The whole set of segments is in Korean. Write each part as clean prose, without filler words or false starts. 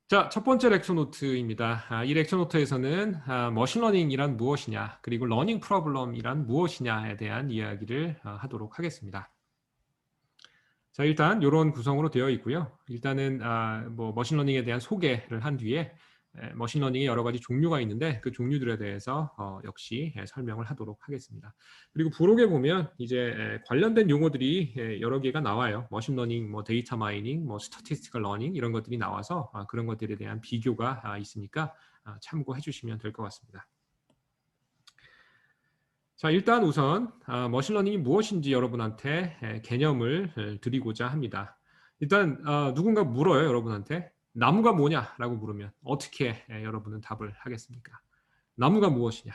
자, 첫 번째 렉처 노트입니다. 이 렉처 노트에서는 머신러닝이란 무엇이냐, 그리고 러닝 프로블럼이란 무엇이냐에 대한 이야기를 하도록 하겠습니다. 자, 일단 이런 구성으로 되어 있고요. 일단은 뭐 머신러닝에 대한 소개를 한 뒤에 머신러닝의 여러 가지 종류가 있는데 그 종류들에 대해서 역시 설명을 하도록 하겠습니다. 그리고 부록에 보면 이제 관련된 용어들이 여러 개가 나와요. 머신러닝, 뭐 데이터 마이닝, 뭐 스태티스티컬 러닝 이런 것들이 나와서 그런 것들에 대한 비교가 있으니까 참고해 주시면 될 것 같습니다. 자, 일단 우선 머신러닝이 무엇인지 여러분한테 개념을 드리고자 합니다. 일단 누군가 물어요, 여러분한테. 나무가 뭐냐라고 물으면 어떻게 여러분은 답을 하겠습니까? 나무가 무엇이냐?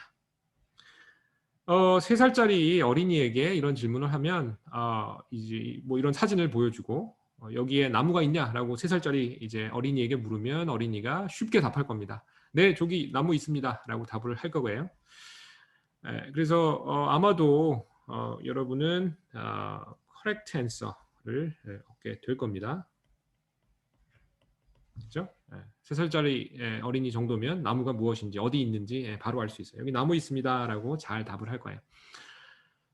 3살짜리 어린이에게 이런 질문을 하면 이제 뭐 이런 사진을 보여주고 여기에 나무가 있냐라고 3살짜리 이제 어린이에게 물으면 어린이가 쉽게 답할 겁니다. 네, 저기 나무 있습니다라고 답을 할 거고요. 그래서 아마도 여러분은 correct answer를 얻게 될 겁니다. 그렇죠? 3살짜리 어린이 정도면 나무가 무엇인지 어디 있는지 바로 알 수 있어요. 여기 나무 있습니다라고 잘 답을 할 거예요.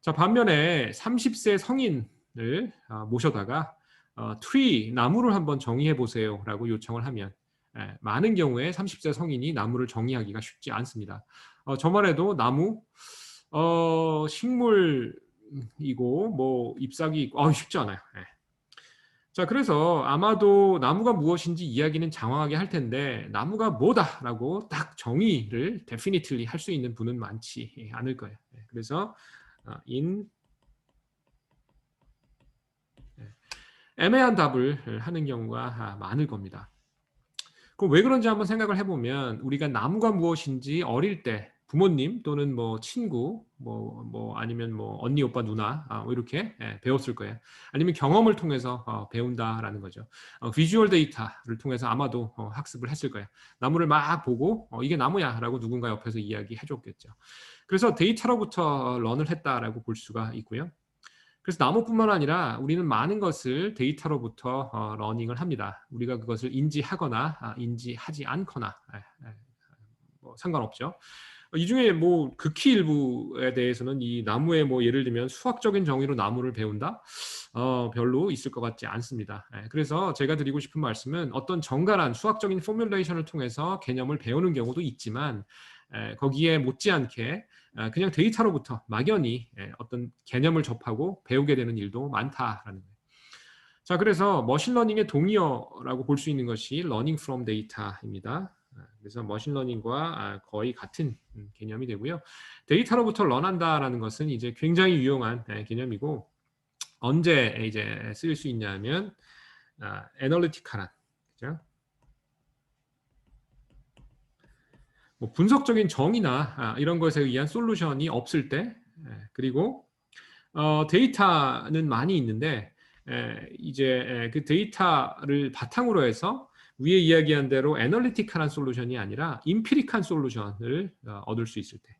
자, 반면에 30세 성인을 모셔다가 tree, 나무를 한번 정의해 보세요라고 요청을 하면 많은 경우에 30세 성인이 나무를 정의하기가 쉽지 않습니다. 저만 해도 나무, 식물이고 뭐 잎사귀 있고 쉽지 않아요. 자, 그래서 아마도 나무가 무엇인지 이야기는 장황하게 할 텐데 나무가 뭐다라고 딱 정의를 definitely 할 수 있는 분은 많지 않을 거예요. 그래서 in 애매한 답을 하는 경우가 많을 겁니다. 그럼 왜 그런지 한번 생각을 해보면 우리가 나무가 무엇인지 어릴 때 부모님 또는 뭐 친구 뭐 아니면 뭐 언니 오빠 누나 뭐 이렇게 배웠을 거예요. 아니면 경험을 통해서 배운다라는 거죠. 비주얼 데이터를 통해서 아마도 학습을 했을 거예요. 나무를 막 보고 이게 나무야라고 누군가 옆에서 이야기해 줬겠죠. 그래서 데이터로부터 런을 했다라고 볼 수가 있고요. 그래서 나무뿐만 아니라 우리는 많은 것을 데이터로부터 러닝을 합니다. 우리가 그것을 인지하거나 인지하지 않거나 뭐 상관없죠. 이 중에 뭐 극히 일부에 대해서는 이 나무의 뭐 예를 들면 수학적인 정의로 나무를 배운다? 별로 있을 것 같지 않습니다. 그래서 제가 드리고 싶은 말씀은 어떤 정갈한 수학적인 포뮬레이션을 통해서 개념을 배우는 경우도 있지만 거기에 못지않게 그냥 데이터로부터 막연히 어떤 개념을 접하고 배우게 되는 일도 많다라는 거예요. 자, 그래서 머신러닝의 동의어라고 볼 수 있는 것이 learning from data입니다. 그래서 머신러닝과 거의 같은 개념이 되고요. 데이터로부터 런한다라는 것은 이제 굉장히 유용한 개념이고 언제 이제 쓸 수 있냐면 애널리티컬한, 그죠? 뭐 분석적인 정의나 이런 것에 의한 솔루션이 없을 때, 그리고 데이터는 많이 있는데 이제 그 데이터를 바탕으로 해서 위에 이야기한 대로 애널리티컬한 솔루션이 아니라 임피리컬한 솔루션을 얻을 수 있을 때.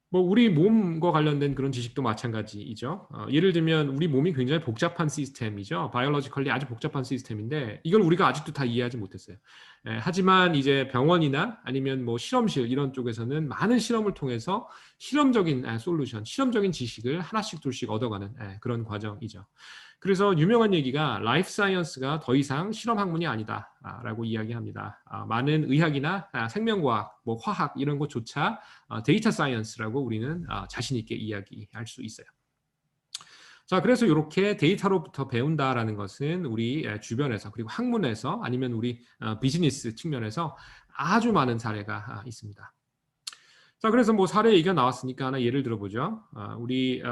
뭐 우리 몸과 관련된 그런 지식도 마찬가지이죠. 예를 들면 우리 몸이 굉장히 복잡한 시스템이죠. 바이올로지컬리 아주 복잡한 시스템인데 이걸 우리가 아직도 다 이해하지 못했어요. 하지만 이제 병원이나 아니면 뭐 실험실 이런 쪽에서는 많은 실험을 통해서 실험적인 솔루션, 실험적인 지식을 하나씩 둘씩 얻어가는 그런 과정이죠. 그래서 유명한 얘기가 라이프 사이언스가 더 이상 실험 학문이 아니다라고 이야기합니다. 많은 의학이나 생명과학, 뭐 화학 이런 것조차 데이터 사이언스라고 우리는 자신 있게 이야기할 수 있어요. 자, 그래서 이렇게 데이터로부터 배운다라는 것은 우리 주변에서 그리고 학문에서 아니면 우리 비즈니스 측면에서 아주 많은 사례가 있습니다. 자, 그래서 뭐 사례 얘기가 나왔으니까 하나 예를 들어보죠. 우리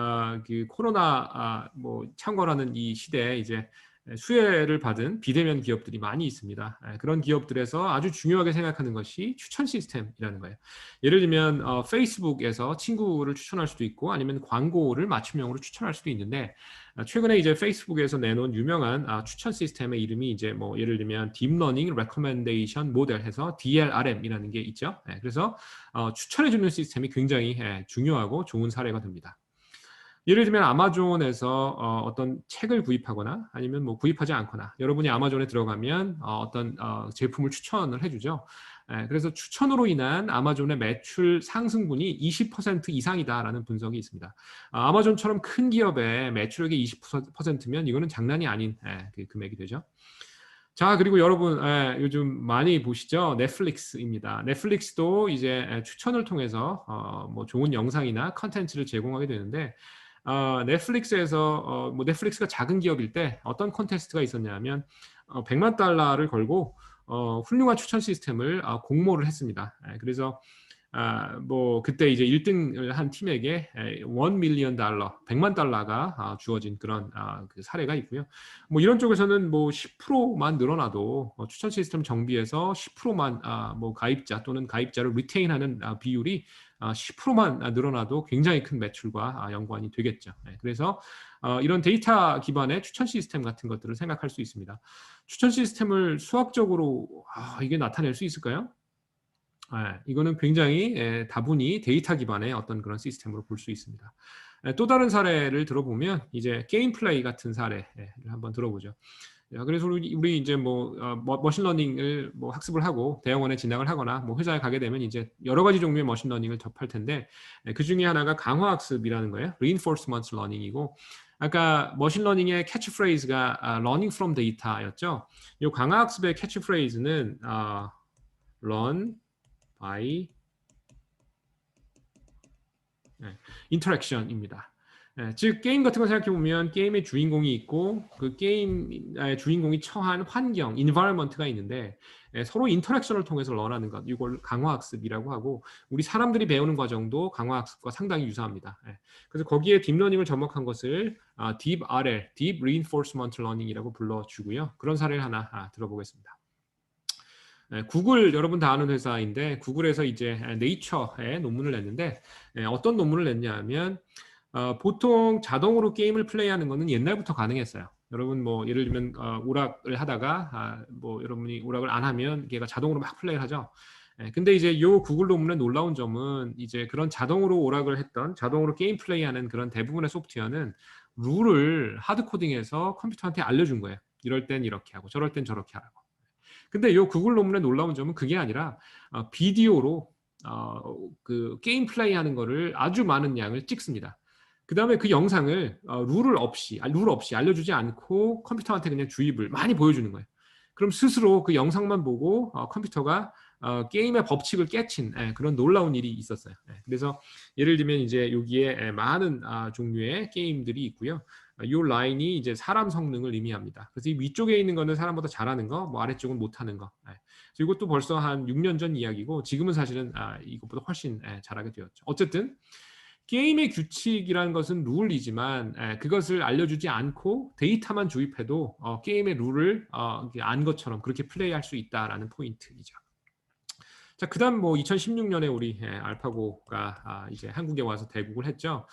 그 코로나 뭐 창궐하는 이 시대에 이제 수혜를 받은 비대면 기업들이 많이 있습니다. 그런 기업들에서 아주 중요하게 생각하는 것이 추천 시스템이라는 거예요. 예를 들면 페이스북에서 친구를 추천할 수도 있고 아니면 광고를 맞춤형으로 추천할 수도 있는데 최근에 이제 페이스북에서 내놓은 유명한 추천 시스템의 이름이 이제 뭐 예를 들면 Deep Learning Recommendation Model 해서 DLRM이라는 게 있죠. 그래서 추천해주는 시스템이 굉장히 중요하고 좋은 사례가 됩니다. 예를 들면 아마존에서 어떤 책을 구입하거나 아니면 뭐 구입하지 않거나 여러분이 아마존에 들어가면 어떤 제품을 추천을 해 주죠. 예, 그래서 추천으로 인한 아마존의 매출 상승분이 20% 이상이다라는 분석이 있습니다. 아마존처럼 큰 기업의 매출액의 20%면 이거는 장난이 아닌 그 금액이 되죠. 자, 그리고 여러분 요즘 많이 보시죠? 넷플릭스입니다. 넷플릭스도 이제 추천을 통해서 뭐 좋은 영상이나 콘텐츠를 제공하게 되는데 넷플릭스에서 뭐 넷플릭스가 작은 기업일 때 어떤 콘테스트가 있었냐면 100만 달러를 걸고 훌륭한 추천 시스템을 공모를 했습니다. 그래서 뭐 그때 이제 1등을 한 팀에게 1 밀리언 달러, 100만 달러가 주어진 그런 그 사례가 있고요. 뭐 이런 쪽에서는 뭐 10%만 늘어나도 추천 시스템 정비해서 10%만 뭐 가입자 또는 가입자를 리테인하는 비율이 10%만 늘어나도 굉장히 큰 매출과 연관이 되겠죠. 네, 그래서 이런 데이터 기반의 추천 시스템 같은 것들을 생각할 수 있습니다. 추천 시스템을 수학적으로 이게 나타낼 수 있을까요? 이거는 굉장히 다분히 데이터 기반의 어떤 그런 시스템으로 볼 수 있습니다. 또 다른 사례를 들어보면 이제 게임 플레이 같은 사례를 한번 들어보죠. 그래서 우리 이제 뭐 머신러닝을 뭐 학습을 하고 대학원에 진학을 하거나 뭐 회사에 가게 되면 이제 여러 가지 종류의 머신러닝을 접할 텐데 그 중에 하나가 강화학습이라는 거예요. Reinforcement Learning이고 아까 머신러닝의 캐치프레이즈가 Learning from Data였죠. 이 강화학습의 캐치프레이즈는 Learn by interaction입니다. 즉 게임 같은 거 생각해 보면 게임의 주인공이 있고 그 게임의 주인공이 처한 환경, environment가 있는데 서로 인터랙션을 통해서 런하는 것, 이걸 강화학습이라고 하고 우리 사람들이 배우는 과정도 강화학습과 상당히 유사합니다. 그래서 거기에 딥러닝을 접목한 것을 Deep RL, Deep Reinforcement Learning이라고 불러주고요. 그런 사례를 하나 들어보겠습니다. 구글 여러분 다 아는 회사인데 구글에서 이제 네이처에 논문을 냈는데 어떤 논문을 냈냐면 보통 자동으로 게임을 플레이하는 거는 옛날부터 가능했어요. 여러분 뭐 예를 들면 오락을 하다가 뭐 여러분이 오락을 안 하면 걔가 자동으로 막 플레이를 하죠. 근데 이제 요 구글 논문의 놀라운 점은 이제 그런 자동으로 오락을 했던 자동으로 게임 플레이하는 그런 대부분의 소프트웨어는 룰을 하드 코딩해서 컴퓨터한테 알려준 거예요. 이럴 땐 이렇게 하고 저럴 땐 저렇게 하라고. 근데 이 구글 논문의 놀라운 점은 그게 아니라 비디오로 그 게임 플레이하는 거를 아주 많은 양을 찍습니다. 그 다음에 그 영상을 룰 없이 알려주지 않고 컴퓨터한테 그냥 주입을 많이 보여주는 거예요. 그럼 스스로 그 영상만 보고 컴퓨터가 게임의 법칙을 깨친 그런 놀라운 일이 있었어요. 그래서 예를 들면 이제 여기에 많은 종류의 게임들이 있고요. 이 라인이 이제 사람 성능을 의미합니다. 그래서 이 위쪽에 있는 거는 사람보다 잘하는 거, 뭐 아래쪽은 못하는 거. 이것도 벌써 한 6년 전 이야기고 지금은 사실은 이것보다 훨씬 잘하게 되었죠. 어쨌든 게임의 규칙이라는 것은 룰이지만 그것을 알려주지 않고 데이터만 주입해도 게임의 룰을 안 것처럼 그렇게 플레이할 수 있다라는 포인트이죠. 자, 그다음 뭐 2016년에 우리 알파고가 이제 한국에 와서 대국을 했죠.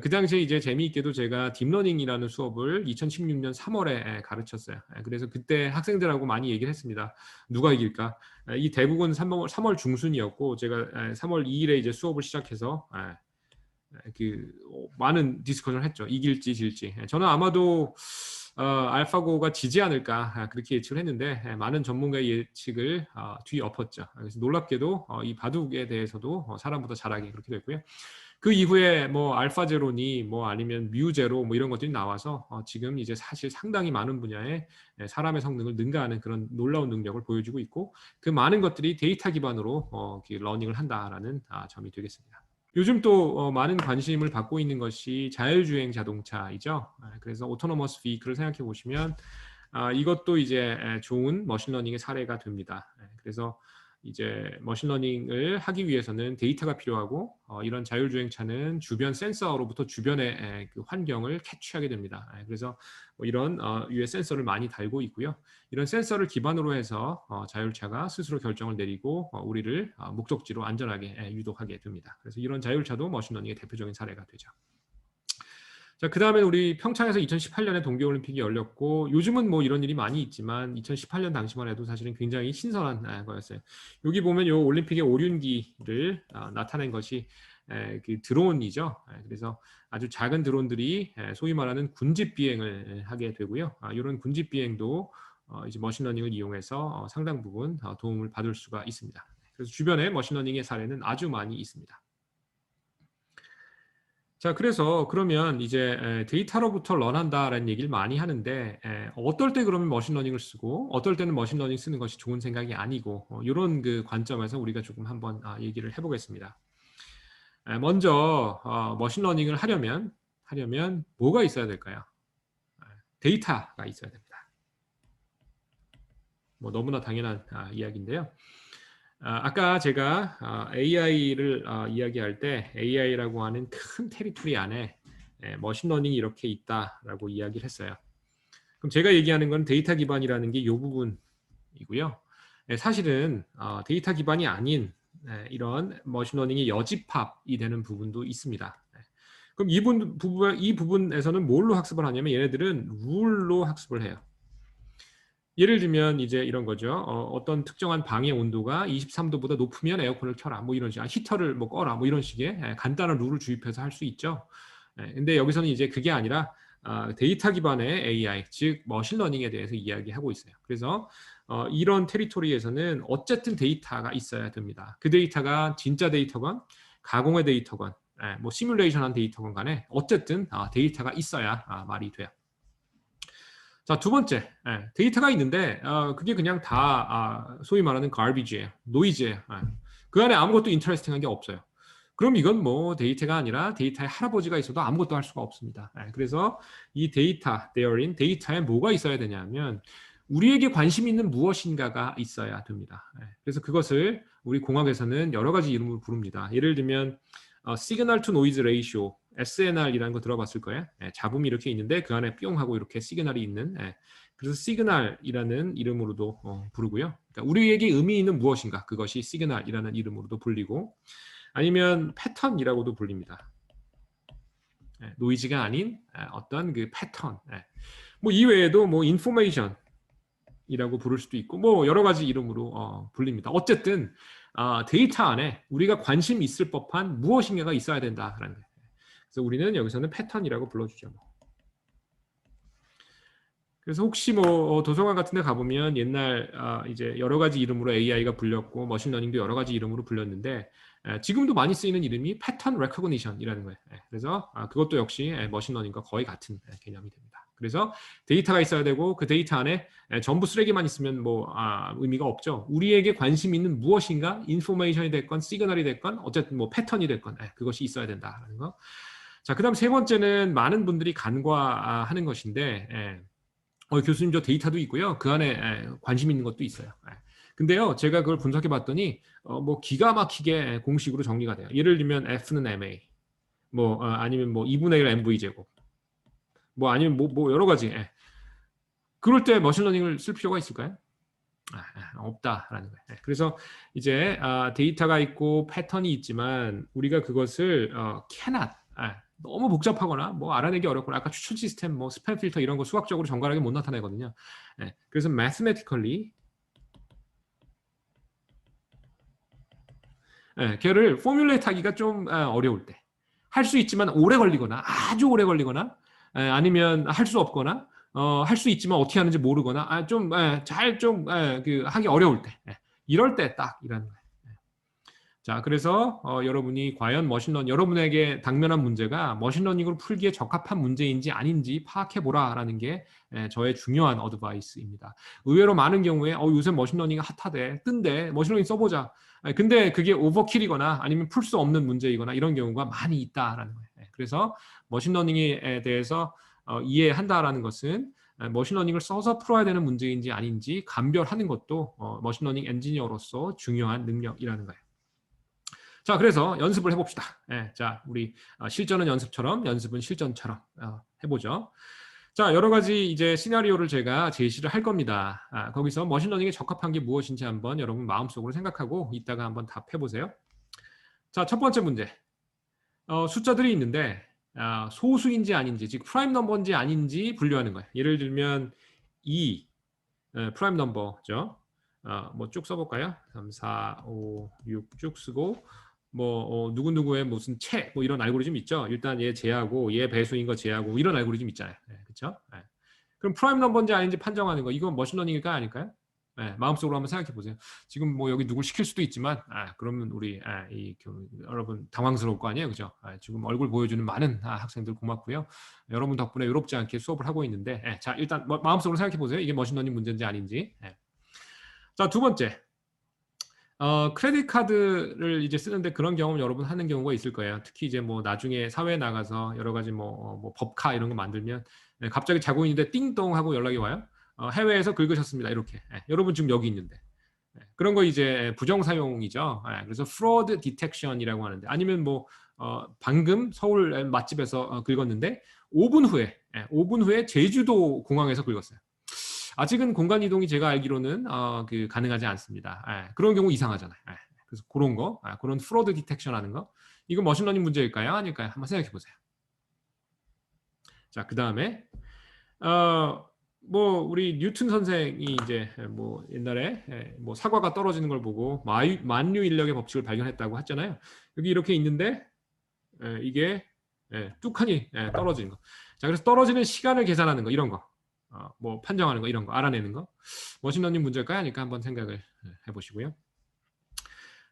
그 당시에 이제 재미있게도 제가 딥러닝이라는 수업을 2016년 3월에 가르쳤어요. 그래서 그때 학생들하고 많이 얘기를 했습니다. 누가 이길까? 이 대국은 3월 중순이었고 제가 3월 2일에 이제 수업을 시작해서 그 많은 디스커션을 했죠. 이길지 질지. 저는 아마도 알파고가 지지 않을까 그렇게 예측을 했는데 많은 전문가의 예측을 뒤엎었죠. 그래서 놀랍게도 이 바둑에 대해서도 사람보다 잘하게 그렇게 됐고요. 그 이후에 뭐 알파제로니 뭐 아니면 뮤제로 뭐 이런 것들이 나와서 지금 이제 사실 상당히 많은 분야에 사람의 성능을 능가하는 그런 놀라운 능력을 보여주고 있고 그 많은 것들이 데이터 기반으로 러닝을 한다라는 점이 되겠습니다. 요즘 또 많은 관심을 받고 있는 것이 자율주행 자동차이죠. 그래서 오토노머스 비클을 생각해 보시면 이것도 이제 좋은 머신러닝의 사례가 됩니다. 그래서 이제 머신러닝을 하기 위해서는 데이터가 필요하고 이런 자율주행차는 주변 센서로부터 주변의 그 환경을 캐치하게 됩니다. 그래서 뭐 이런 위에 센서를 많이 달고 있고요. 이런 센서를 기반으로 해서 자율차가 스스로 결정을 내리고 우리를 목적지로 안전하게 유도하게 됩니다. 그래서 이런 자율차도 머신러닝의 대표적인 사례가 되죠. 자, 그 다음에 우리 평창에서 2018년에 동계올림픽이 열렸고 요즘은 뭐 이런 일이 많이 있지만 2018년 당시만 해도 사실은 굉장히 신선한 거였어요. 여기 보면 요 올림픽의 오륜기를 나타낸 것이 그 드론이죠. 그래서 아주 작은 드론들이 소위 말하는 군집 비행을 하게 되고요. 이런 군집 비행도 이제 머신러닝을 이용해서 상당 부분 도움을 받을 수가 있습니다. 그래서 주변에 머신러닝의 사례는 아주 많이 있습니다. 자, 그래서 그러면 이제 데이터로부터 런한다라는 얘기를 많이 하는데 어떨 때 그러면 머신러닝을 쓰고 어떨 때는 머신러닝 쓰는 것이 좋은 생각이 아니고 이런 그 관점에서 우리가 조금 한번 얘기를 해보겠습니다. 먼저 머신러닝을 하려면 뭐가 있어야 될까요? 데이터가 있어야 됩니다. 뭐 너무나 당연한 이야기인데요. 아까 제가 AI를 이야기할 때 AI라고 하는 큰 테리토리 안에 머신러닝이 이렇게 있다라고 이야기를 했어요. 그럼 제가 얘기하는 건 데이터 기반이라는 게 이 부분이고요. 사실은 데이터 기반이 아닌 이런 머신러닝의 여집합이 되는 부분도 있습니다. 그럼 이 부분에서는 뭘로 학습을 하냐면 얘네들은 룰로 학습을 해요. 예를 들면 이제 이런 거죠. 어떤 특정한 방의 온도가 23도보다 높으면 에어컨을 켜라. 뭐 이런 식, 히터를 뭐 꺼라. 뭐 이런 식의 간단한 룰을 주입해서 할 수 있죠. 근데 여기서는 이제 그게 아니라 데이터 기반의 AI, 즉 머신러닝에 대해서 이야기하고 있어요. 그래서 이런 테리토리에서는 어쨌든 데이터가 있어야 됩니다. 그 데이터가 진짜 데이터건 가공의 데이터건 뭐 시뮬레이션한 데이터건 간에 어쨌든 데이터가 있어야 말이 돼요. 자, 두 번째, 데이터가 있는데 그게 그냥 다 소위 말하는 garbage예요. 노이즈예요. 그 안에 아무것도 인터레스팅한 게 없어요. 그럼 이건 뭐 데이터가 아니라 데이터의 할아버지가 있어도 아무것도 할 수가 없습니다. 그래서 이 데이터에 뭐가 있어야 되냐면 우리에게 관심 있는 무엇인가가 있어야 됩니다. 그래서 그것을 우리 공학에서는 여러 가지 이름으로 부릅니다. 예를 들면 시그널 투 노이즈 레이쇼 SNR이라는 거 들어봤을 거예요. 잡음이 이렇게 있는데 그 안에 뿅 하고 이렇게 시그널이 있는 그래서 시그널이라는 이름으로도 부르고요. 그러니까 우리에게 의미 있는 무엇인가 그것이 시그널이라는 이름으로도 불리고 아니면 패턴이라고도 불립니다. 노이즈가 아닌 어떤 그 패턴. 뭐 이외에도 뭐 인포메이션이라고 부를 수도 있고 뭐 여러 가지 이름으로 불립니다. 어쨌든 데이터 안에 우리가 관심 있을 법한 무엇인가가 있어야 된다라는 거예요. 그래서 우리는 여기서는 패턴이라고 불러주죠. 그래서 혹시 뭐 도서관 같은 데 가보면 옛날 이제 여러 가지 이름으로 AI가 불렸고 머신러닝도 여러 가지 이름으로 불렸는데 지금도 많이 쓰이는 이름이 패턴 레코그니션이라는 거예요. 그래서 그것도 역시 머신러닝과 거의 같은 개념이 됩니다. 그래서 데이터가 있어야 되고 그 데이터 안에 전부 쓰레기만 있으면 뭐 의미가 없죠. 우리에게 관심 있는 무엇인가 인포메이션이 됐건 시그널이 됐건 어쨌든 뭐 패턴이 됐건 그것이 있어야 된다라는 거. 자, 그다음 세 번째는 많은 분들이 간과하는 것인데 교수님 저 데이터도 있고요. 그 안에 관심 있는 것도 있어요. 근데요, 제가 그걸 분석해 봤더니 뭐 기가 막히게 공식으로 정리가 돼요. 예를 들면 F는 MA, 뭐 아니면 뭐 2분의 1 MV 제곱, 뭐 아니면 뭐 여러 가지. 그럴 때 머신러닝을 쓸 필요가 있을까요? 없다라는 거예요. 그래서 이제 데이터가 있고 패턴이 있지만 우리가 그것을 cannot 너무 복잡하거나 뭐 알아내기 어렵거나 아까 추천 시스템 뭐 스팸 필터 이런 거 수학적으로 정갈하게 못 나타내거든요. 그래서 mathematically 걔를 포뮬레이트 하기가 좀 어려울 때 할 수 있지만 오래 걸리거나 아주 오래 걸리거나 아니면 할 수 없거나 할 수 있지만 어떻게 하는지 모르거나 좀 잘 좀 그 하기 어려울 때 이럴 때 딱 이라는 거예요. 자, 그래서 여러분이 과연 여러분에게 당면한 문제가 머신러닝으로 풀기에 적합한 문제인지 아닌지 파악해보라라는 게 저의 중요한 어드바이스입니다. 의외로 많은 경우에 요새 머신러닝이 핫하대, 뜬대, 머신러닝 써보자. 근데 그게 오버킬이거나 아니면 풀 수 없는 문제이거나 이런 경우가 많이 있다라는 거예요. 그래서 머신러닝에 대해서 이해한다라는 것은 머신러닝을 써서 풀어야 되는 문제인지 아닌지 감별하는 것도 머신러닝 엔지니어로서 중요한 능력이라는 거예요. 자, 그래서 연습을 해봅시다. 자, 우리 실전은 연습처럼, 연습은 실전처럼 해보죠. 자, 여러 가지 이제 시나리오를 제가 제시를 할 겁니다. 거기서 머신러닝에 적합한 게 무엇인지 한번 여러분 마음속으로 생각하고 이따가 한번 답해보세요. 자, 첫 번째 문제. 숫자들이 있는데 소수인지 아닌지, 즉 프라임 넘버인지 아닌지 분류하는 거예요. 예를 들면 2, 프라임 넘버죠. 뭐 쭉 써볼까요? 3, 4, 5, 6 쭉 쓰고 누구누구의 무슨 채 뭐 이런 알고리즘 있죠. 일단 얘 제하고 얘 배수인 거 제하고 뭐 이런 알고리즘 있잖아요. 그렇죠? 그럼 프라임 넘버인지 아닌지 판정하는 거 이건 머신러닝일까 아닐까요? 마음속으로 한번 생각해 보세요. 지금 뭐 여기 누굴 시킬 수도 있지만 그러면 우리 여러분 당황스러울 거 아니에요, 그죠? 지금 얼굴 보여주는 많은 학생들 고맙고요. 여러분 덕분에 외롭지 않게 수업을 하고 있는데 자 일단 마음속으로 생각해 보세요. 이게 머신러닝 문제인지 아닌지. 자, 두 번째. 크레딧 카드를 이제 쓰는데 그런 경험 여러분 하는 경우가 있을 거예요. 특히 이제 뭐 나중에 사회에 나가서 여러 가지 뭐 법카 이런 거 만들면 갑자기 자고 있는데 띵동 하고 연락이 와요. 해외에서 긁으셨습니다. 이렇게. 여러분 지금 여기 있는데. 그런 거 이제 부정 사용이죠. 그래서 fraud detection이라고 하는데 아니면 뭐 방금 서울 맛집에서 긁었는데 5분 후에 5분 후에 제주도 공항에서 긁었어요. 아직은 공간 이동이 제가 알기로는 가능하지 않습니다. 그런 경우 이상하잖아요. 그래서 그런 거, 그런 프로드 디텍션 하는 거, 이거 머신러닝 문제일까요? 아닐까요? 한번 생각해 보세요. 자, 그 다음에 뭐 우리 뉴턴 선생이 이제 뭐 옛날에 뭐 사과가 떨어지는 걸 보고 만유 인력의 법칙을 발견했다고 했잖아요. 여기 이렇게 있는데 이게 뚝하니 떨어지는 거. 자, 그래서 떨어지는 시간을 계산하는 거 이런 거. 뭐 판정하는 거 이런 거 알아내는 거 머신러닝 문제일까요? 하니까 한번 생각을 해보시고요.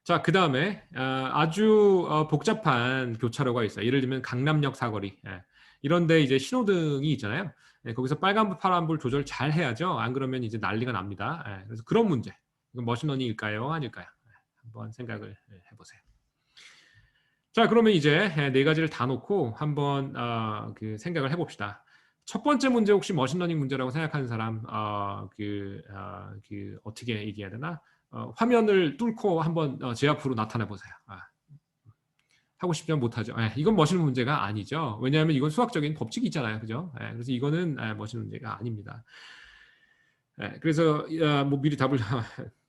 자, 그 다음에 아주 복잡한 교차로가 있어요. 예를 들면 강남역 사거리 이런데 이제 신호등이 있잖아요. 거기서 빨간불 파란불 조절 잘 해야죠. 안 그러면 이제 난리가 납니다. 그래서 그런 문제 이건 머신러닝일까요? 아닐까요? 한번 생각을 해보세요. 자, 그러면 이제 네 가지를 다 놓고 한번 생각을 해봅시다. 첫 번째 문제 혹시 머신러닝 문제라고 생각하는 사람 어떻게 얘기해야 되나? 화면을 뚫고 한번 제 앞으로 나타나 보세요. 하고 싶지만 못하죠. 이건 머신러닝 문제가 아니죠. 왜냐하면 이건 수학적인 법칙이 있잖아요, 그죠? 그래서 이거는 머신러닝 문제가 아닙니다. 그래서 뭐 미리 답을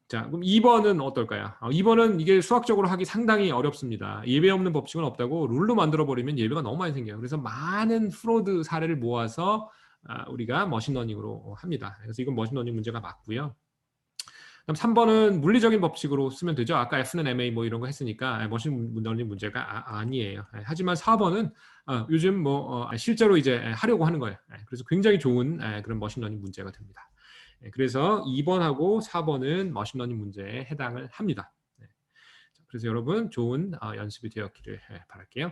자, 그럼 2번은 어떨까요? 2번은 이게 수학적으로 하기 상당히 어렵습니다. 예외 없는 법칙은 없다고 룰로 만들어버리면 예외가 너무 많이 생겨요. 그래서 많은 프로드 사례를 모아서 우리가 머신러닝으로 합니다. 그래서 이건 머신러닝 문제가 맞고요. 그럼 3번은 물리적인 법칙으로 쓰면 되죠. 아까 F는 MA 뭐 이런 거 했으니까 머신러닝 문제가 아니에요. 하지만 4번은 요즘 뭐 실제로 이제 하려고 하는 거예요. 그래서 굉장히 좋은 그런 머신러닝 문제가 됩니다. 그래서 2번하고 4번은 머신러닝 문제에 해당을 합니다. 그래서 여러분 좋은 연습이 되었기를 바랄게요.